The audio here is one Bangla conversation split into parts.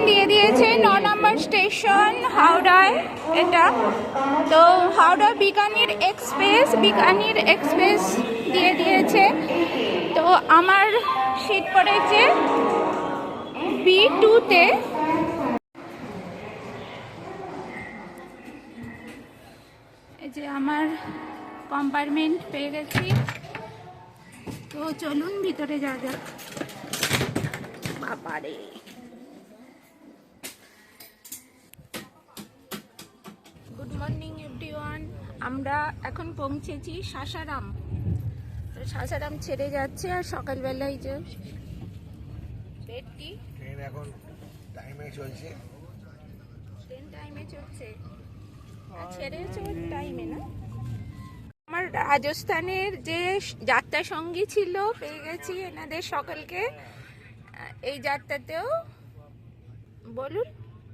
দিয়ে দিয়েছে 9 নম্বর স্টেশন হাওড়ায় এটা। তো হাওড়া বিকানির এক্সপ্রেস দিয়ে দিয়েছে। তো আমার সিট পড়েছে B2-তে। এই যে আমার কম্পার্টমেন্ট পেয়ে গেছি। তো চলুন ভিতরে যাওয়া যাক। বাবারে, গুড মর্নিং এভরিওয়ান। আমরা এখন পৌঁছেছি সাসারাম। তো সাসারাম ছেড়ে যাচ্ছে আর সকালবেলায় যে ট্রেন এখন টাইমে চলছে। ট্রেন টাইমে চলছে আর ছেড়েছে টাইমে না। আমার রাজস্থানের যে যাত্রা সঙ্গী ছিল পেয়ে গেছি এনাদের সকলকে। এই যাত্রাতেও বলুন,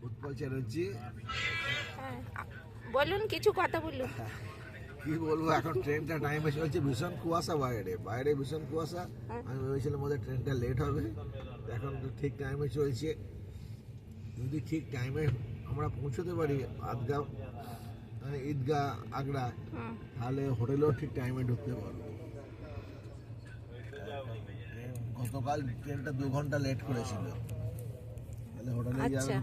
উৎপল চ্যাটার্জি। হ্যাঁ বলুন, কিছু কথা বলুন। কি বলবো, এখন ট্রেনটা টাইমে চলছে। ভীষণ কুয়াশা বাইরে ভীষণ কুয়াশা। আমি ভেবেছিলাম ওদের ট্রেনটা লেট হবে, এখন তো ঠিক টাইমে চলছে। যদি ঠিক টাইমে আমরা পৌঁছতে পারি ঈদগাহ আগ্রা, তাহলে হোটেলেও ঠিক টাইমে ঢুকতে পারবো। গতকাল ট্রেনটা 2 ঘন্টা লেট করেছিল, তাহলে হোটেলে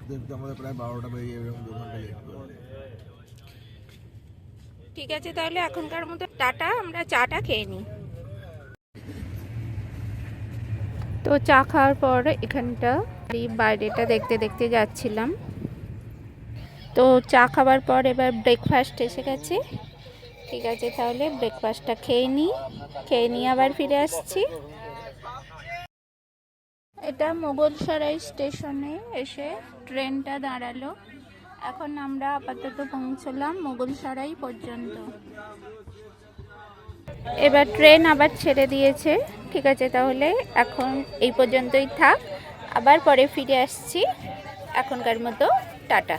ঢুকতে আমাদের প্রায় 12টা বেজে যাবে, 2 ঘন্টা লেট করলে। ঠিক আছে, তাহলে এখনকার মতো টাটা, আমরা চাটা খেয়ে নিই। তো চা খাওয়ার পর এখানটা বাইরেটা দেখতে দেখতে যাচ্ছিলাম। তো চা খাওয়ার পর এবার ব্রেকফাস্ট এসে গেছে। ঠিক আছে, তাহলে ব্রেকফাস্টটা খেয়ে নিই আবার ফিরে আসছি। এটা মোগলসরাই স্টেশনে এসে ট্রেনটা দাঁড়ালো। এখন আমরা আপাতত পৌঁছলাম মোগলসরাই পর্যন্ত। এবার ট্রেন আবার ছেড়ে দিয়েছে। ঠিক আছে, তাহলে এখন এই পর্যন্তই থাক, আবার পরে ফিরে আসছি। এখনকার মতো টাটা।